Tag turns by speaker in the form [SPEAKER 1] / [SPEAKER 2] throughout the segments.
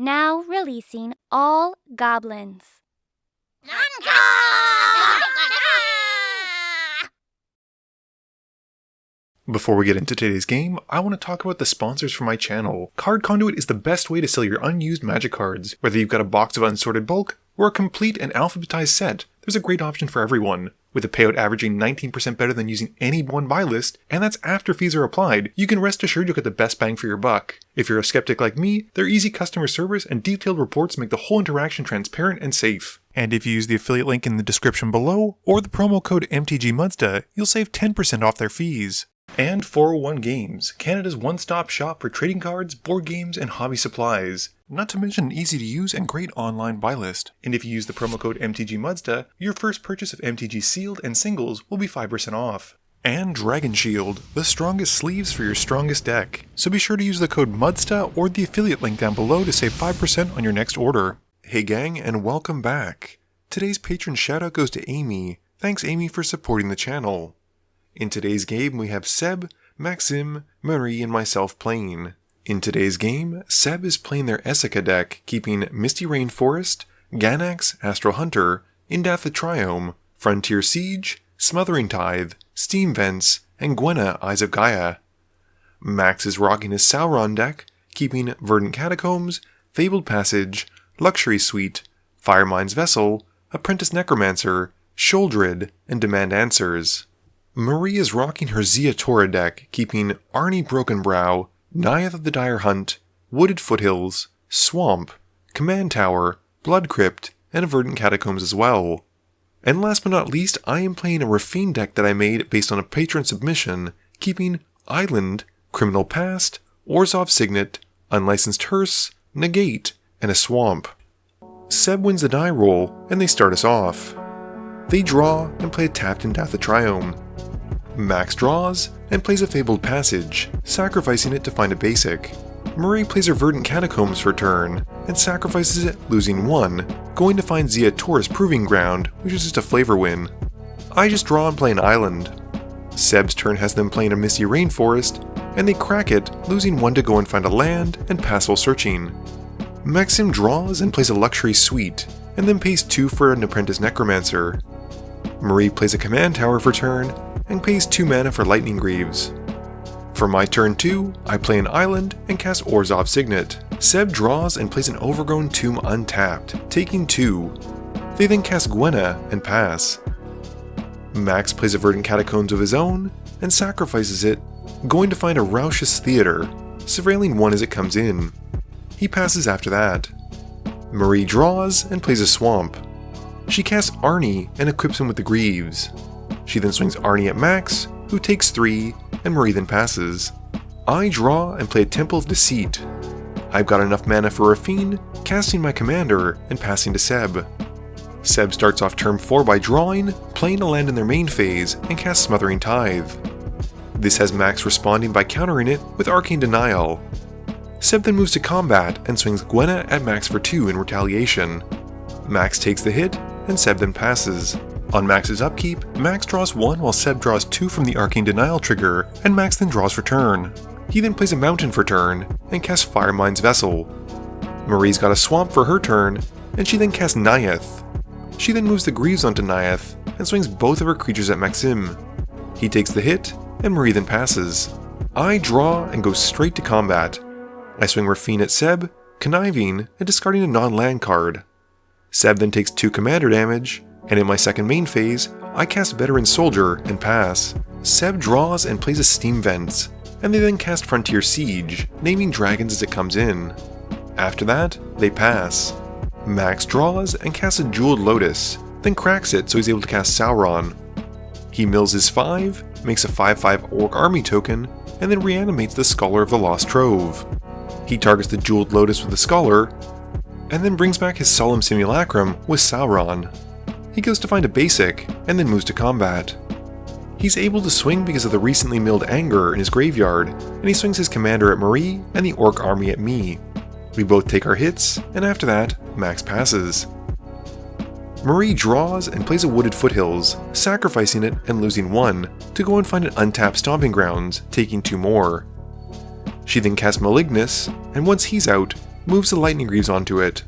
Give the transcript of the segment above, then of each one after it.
[SPEAKER 1] now releasing all goblins.
[SPEAKER 2] Before we get into today's game, I want to talk about the sponsors for my channel. Card Conduit is the best way to sell your unused Magic cards. Whether you've got a box of unsorted bulk, or a complete and alphabetized set, there's a great option for everyone. With a payout averaging 19% better than using any one buy list, and that's after fees are applied, you can rest assured you'll get the best bang for your buck. If you're a skeptic like me, their easy customer service and detailed reports make the whole interaction transparent and safe. And if you use the affiliate link in the description below, or the promo code MTGMUDSTA, you'll save 10% off their fees. And 401 Games, Canada's one-stop shop for trading cards, board games, and hobby supplies. Not to mention an easy to use and great online buy list. And if you use the promo code MTGMUDSTA, your first purchase of MTG sealed and singles will be 5% off. And Dragon Shield, the strongest sleeves for your strongest deck. So be sure to use the code MUDSTA or the affiliate link down below to save 5% on your next order. Hey gang, and welcome back. Today's patron shoutout goes to Amy. Thanks Amy for supporting the channel. In today's game, we have Seb, Maxim, Marie, and myself playing. In today's game, Seb is playing their Esika deck, keeping Misty Rainforest, Ganax, Astral Hunter, Indath the Triome, Frontier Siege, Smothering Tithe, Steam Vents, and Gwenna, Eyes of Gaia. Max is rocking his Sauron deck, keeping Verdant Catacombs, Fabled Passage, Luxury Suite, Firemind's Vessel, Apprentice Necromancer, Sholdred, and Demand Answers. Marie is rocking her Ziatora deck, keeping Arnie Brokenbrow, Naiath of the Dire Hunt, Wooded Foothills, Swamp, Command Tower, Blood Crypt, and Verdant Catacombs as well. And last but not least, I am playing a Raffine deck that I made based on a patron submission, keeping Island, Criminal Past, Orzhov Signet, Unlicensed Hearse, Negate, and a Swamp. Seb wins the die roll, and they start us off. They draw and play a tapped Indath the Triome. Max draws and plays a Fabled Passage, sacrificing it to find a basic. Marie plays her Verdant Catacombs for a turn, and sacrifices it, losing 1, going to find Ziatora's Proving Ground, which is just a flavor win. I just draw and play an island. Seb's turn has them playing a Misty Rainforest, and they crack it, losing 1 to go and find a land and pass while searching. Maxim draws and plays a Luxury Suite, and then pays 2 for an Apprentice Necromancer. Marie plays a Command Tower for turn, and pays 2 mana for Lightning Greaves. For my turn 2, I play an island and cast Orzhov Signet. Seb draws and plays an Overgrown Tomb untapped, taking 2. They then cast Gwenna and pass. Max plays a Verdant Catacombs of his own, and sacrifices it, going to find a Rausch's Theater, surveilling 1 as it comes in. He passes after that. Marie draws and plays a Swamp. She casts Arnie and equips him with the Greaves. She then swings Arnie at Max, who takes 3, and Marie then passes. I draw and play a Temple of Deceit. I've got enough mana for Raffine, casting my commander and passing to Seb. Seb starts off turn 4 by drawing, playing a land in their main phase, and casts Smothering Tithe. This has Max responding by countering it with Arcane Denial. Seb then moves to combat and swings Gwenna at Max for 2 in retaliation. Max takes the hit, and Seb then passes. On Max's upkeep, Max draws 1 while Seb draws 2 from the Arcane Denial trigger, and Max then draws for turn. He then plays a Mountain for turn, and casts Firemind's Vessel. Marie's got a Swamp for her turn, and she then casts Naiath. She then moves the Greaves onto Naiath, and swings both of her creatures at Maxim. He takes the hit, and Marie then passes. I draw and go straight to combat. I swing Raffine at Seb, conniving and discarding a non-land card. Seb then takes 2 commander damage, and in my second main phase, I cast Veteran Soldier and pass. Seb draws and plays a Steam Vents, and they then cast Frontier Siege, naming dragons as it comes in. After that, they pass. Max draws and casts a Jeweled Lotus, then cracks it so he's able to cast Sauron. He mills his 5, makes a 5/5 Orc Army token, and then reanimates the Scholar of the Lost Trove. He targets the Jeweled Lotus with the Scholar, and then brings back his Solemn Simulacrum with Sauron. He goes to find a basic, and then moves to combat. He's able to swing because of the recently milled Anger in his graveyard, and he swings his commander at Marie and the Orc Army at me. We both take our hits, and after that, Max passes. Marie draws and plays a Wooded Foothills, sacrificing it and losing 1 to go and find an untapped Stomping Grounds, taking 2 more. She then casts Malignus, and once he's out, moves the Lightning Greaves onto it.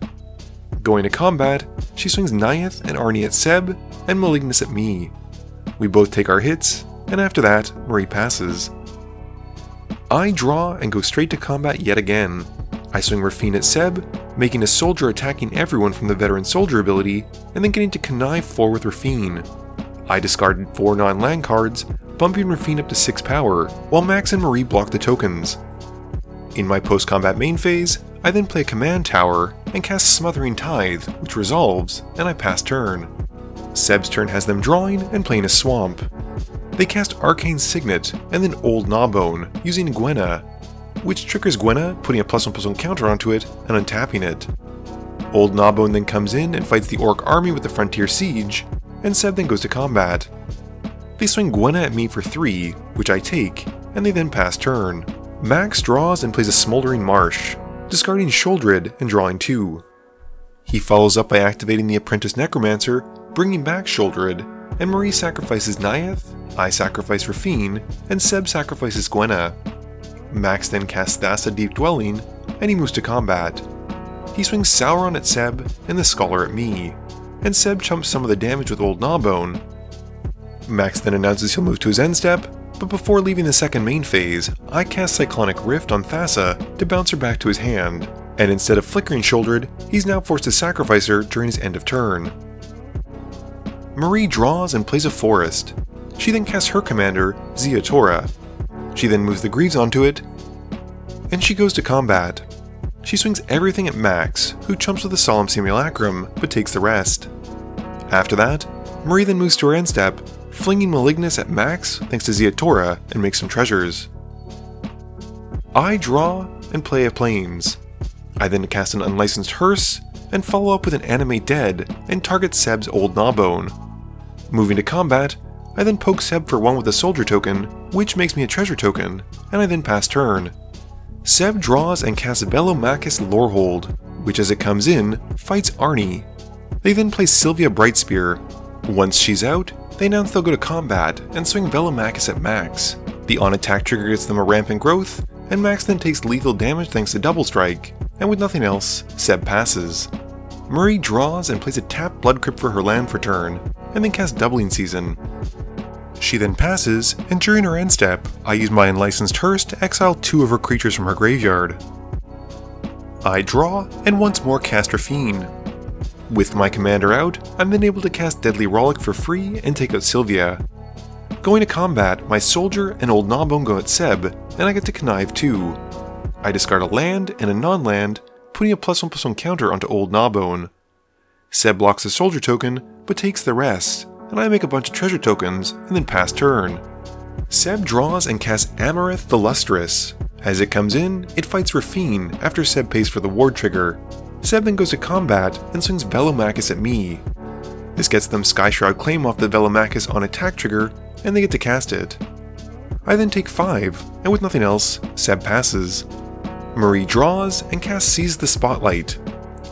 [SPEAKER 2] Going to combat, she swings Naiath and Arnie at Seb, and Malignus at me. We both take our hits, and after that, Marie passes. I draw and go straight to combat yet again. I swing Raffine at Seb, making a soldier attacking everyone from the Veteran Soldier ability, and then getting to connive 4 with Raffine. I discarded 4 non-land cards, bumping Raffine up to 6 power, while Max and Marie block the tokens. In my post-combat main phase, I then play a command tower and cast Smothering Tithe, which resolves, and I pass turn. Seb's turn has them drawing and playing a swamp. They cast Arcane Signet and then Old Gnawbone, using Gwenna, which triggers Gwenna, putting a +1/+1 counter onto it and untapping it. Old Gnawbone then comes in and fights the Orc army with the Frontier Siege, and Seb then goes to combat. They swing Gwenna at me for 3, which I take, and they then pass turn. Max draws and plays a Smoldering Marsh, discarding Sholdred and drawing 2. He follows up by activating the Apprentice Necromancer, bringing back Sholdred, and Marie sacrifices Naiath, I sacrifice Raffine, and Seb sacrifices Gwenna. Max then casts Thassa Deep Dwelling, and he moves to combat. He swings Sauron at Seb and the Scholar at me, and Seb chumps some of the damage with Old Gnawbone. Max then announces he'll move to his end step, but before leaving the second main phase, I cast Cyclonic Rift on Thassa to bounce her back to his hand, and instead of flickering Sholdred, he's now forced to sacrifice her during his end of turn. Marie draws and plays a forest. She then casts her commander, Ziatora. She then moves the Greaves onto it, and she goes to combat. She swings everything at Max, who chumps with a Solemn Simulacrum, but takes the rest. After that, Marie then moves to her end step, flinging Malignus at Max thanks to Ziatora and makes some treasures. I draw and play a Plains. I then cast an Unlicensed Hearse, and follow up with an Animate Dead, and target Seb's Old Gnawbone. Moving to combat, I then poke Seb for 1 with a Soldier token, which makes me a Treasure token, and I then pass turn. Seb draws and casts Velomachus Lorehold, which as it comes in, fights Arnie. They then play Sylvia Brightspear. Once she's out, they announce they'll go to combat, and swing Velomachus at Max. The on-attack trigger gets them a Rampant Growth, and Max then takes lethal damage thanks to Double Strike, and with nothing else, Seb passes. Marie draws and plays a tapped Blood Crypt for her land for turn, and then casts Doubling Season. She then passes, and during her end step, I use my Unlicensed Hearse to exile 2 of her creatures from her graveyard. I draw, and once more cast Raffine. With my commander out, I'm then able to cast Deadly Rollick for free and take out Sylvia. Going to combat, my Soldier and Old Gnawbone go at Seb, and I get to connive 2. I discard a land and a non-land, putting a +1/+1 counter onto Old Gnawbone. Seb blocks the Soldier token, but takes the rest, and I make a bunch of treasure tokens, and then pass turn. Seb draws and casts Amarith the Lustrous. As it comes in, it fights Raffine after Seb pays for the ward trigger. Seb then goes to combat and swings Velomachus at me. This gets them Skyshroud Claim off the Velomachus on attack trigger, and they get to cast it. I then take 5, and with nothing else, Seb passes. Marie draws and casts Seize the Spotlight.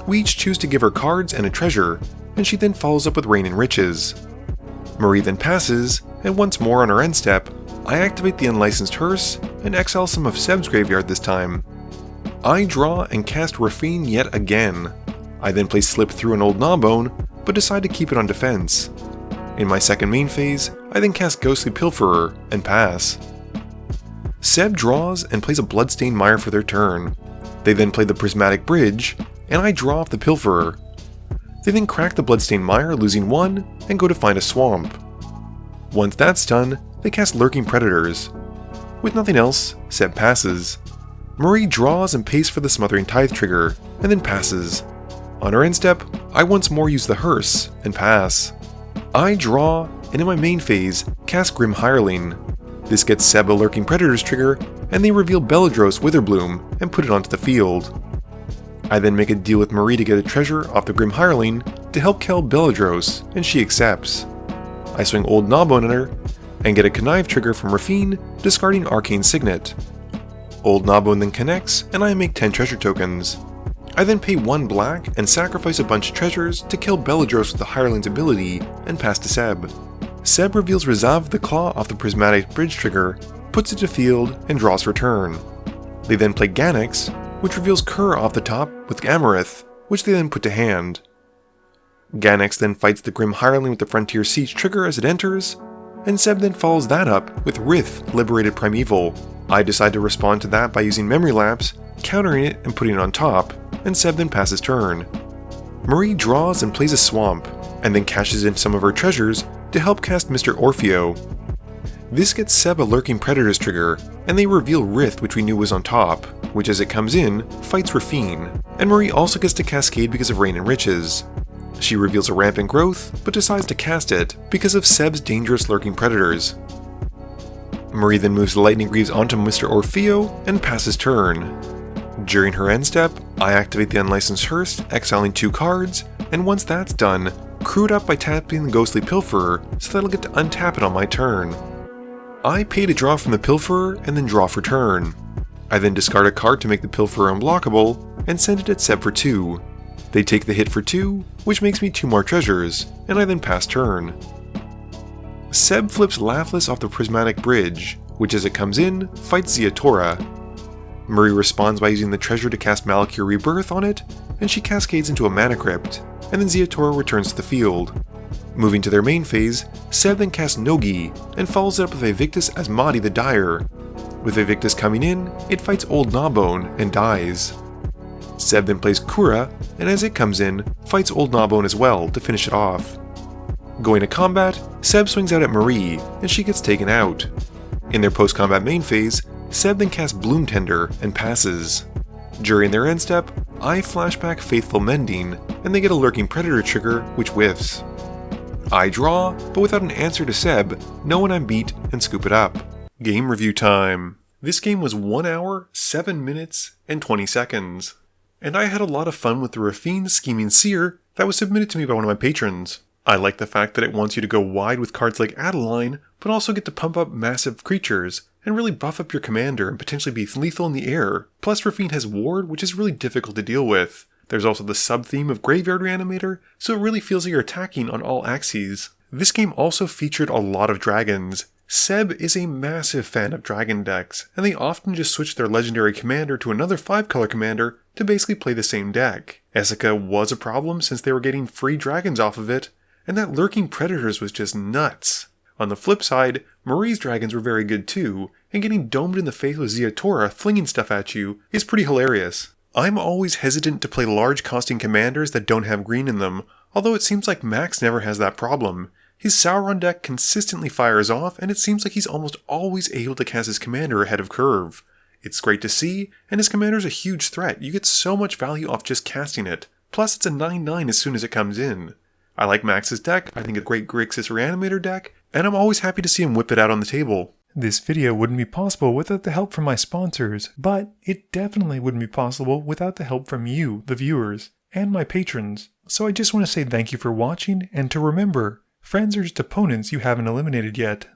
[SPEAKER 2] We each choose to give her cards and a treasure, and she then follows up with Rain and Riches. Marie then passes, and once more on her end step, I activate the Unlicensed Hearse and exile some of Seb's graveyard this time. I draw and cast Raffine yet again. I then play Slip Through an Old Gnawbone, but decide to keep it on defense. In my second main phase, I then cast Ghostly Pilferer and pass. Seb draws and plays a Bloodstained Mire for their turn. They then play the Prismatic Bridge, and I draw off the Pilferer. They then crack the Bloodstained Mire, losing 1, and go to find a swamp. Once that's done, they cast Lurking Predators. With nothing else, Seb passes. Marie draws and pays for the Smothering Tithe trigger, and then passes. On her end step, I once more use the Hearse, and pass. I draw, and in my main phase, cast Grim Hireling. This gets Seb a Lurking Predators trigger, and they reveal Beledros Witherbloom and put it onto the field. I then make a deal with Marie to get a treasure off the Grim Hireling to help kill Beledros, and she accepts. I swing Old Gnawbone at her, and get a Connive trigger from Raffine, discarding Arcane Signet. Old Gnawbone then connects, and I make 10 treasure tokens. I then pay 1 black and sacrifice a bunch of treasures to kill Beledros with the Hireling's ability, and pass to Seb. Seb reveals Rezav the Claw off the Prismatic Bridge trigger, puts it to field, and draws for turn. They then play Ganax, which reveals Kerr off the top with Amarith, which they then put to hand. Ganex then fights the Grim Hireling with the Frontier Siege trigger as it enters, and Seb then follows that up with Rith, Liberated Primeval. I decide to respond to that by using Memory Lapse, countering it and putting it on top, and Seb then passes turn. Marie draws and plays a Swamp, and then cashes in some of her treasures to help cast Mr. Orfeo. This gets Seb a Lurking Predators trigger, and they reveal Rith, which we knew was on top, which as it comes in, fights Raffine, and Marie also gets to Cascade because of Rain and Riches. She reveals a Rampant Growth, but decides to cast it because of Seb's dangerous Lurking Predators. Marie then moves the Lightning Greaves onto Mr. Orfeo and passes turn. During her end step, I activate the Unlicensed Hearse, exiling 2 cards, and once that's done, crew it up by tapping the Ghostly Pilferer so that I'll get to untap it on my turn. I pay to draw from the Pilferer and then draw for turn. I then discard a card to make the Pilferer unblockable and send it at Seb for 2. They take the hit for 2, which makes me 2 more treasures, and I then pass turn. Seb flips Laughless off the Prismatic Bridge, which as it comes in, fights Ziatora. Marie responds by using the treasure to cast Malakir Rebirth on it, and she cascades into a Mana Crypt, and then Ziatora returns to the field. Moving to their main phase, Seb then casts Nogi, and follows it up with Evictus Asmadi the Dire. With Evictus coming in, it fights Old Gnawbone and dies. Seb then plays Kura, and as it comes in, fights Old Gnawbone as well to finish it off. Going to combat, Seb swings out at Marie, and she gets taken out. In their post-combat main phase, Seb then casts Bloom Tender and passes. During their end step, I flashback Faithful Mending, and they get a Lurking Predator trigger, which whiffs. I draw, but without an answer to Seb, know when I'm beat and scoop it up. Game review time. This game was 1 hour, 7 minutes, and 20 seconds. And I had a lot of fun with the Raffine Scheming Seer that was submitted to me by one of my patrons. I like the fact that it wants you to go wide with cards like Adeline, but also get to pump up massive creatures, and really buff up your commander and potentially be lethal in the air. Plus Raffine has Ward, which is really difficult to deal with. There's also the sub-theme of Graveyard Reanimator, so it really feels like you're attacking on all axes. This game also featured a lot of dragons. Seb is a massive fan of dragon decks, and they often just switch their legendary commander to another 5-color commander to basically play the same deck. Esika was a problem since they were getting free dragons off of it, and that Lurking Predators was just nuts. On the flip side, Marie's dragons were very good too, and getting domed in the face with Ziatora flinging stuff at you is pretty hilarious. I'm always hesitant to play large costing commanders that don't have green in them, although it seems like Max never has that problem. His Sauron deck consistently fires off, and it seems like he's almost always able to cast his commander ahead of curve. It's great to see, and his commander's a huge threat. You get so much value off just casting it. Plus, it's a 9/9 as soon as it comes in. I like Max's deck, I think a great Grixis Reanimator deck, and I'm always happy to see him whip it out on the table. This video wouldn't be possible without the help from my sponsors, but it definitely wouldn't be possible without the help from you, the viewers, and my patrons. So I just want to say thank you for watching, and to remember, friends are just opponents you haven't eliminated yet.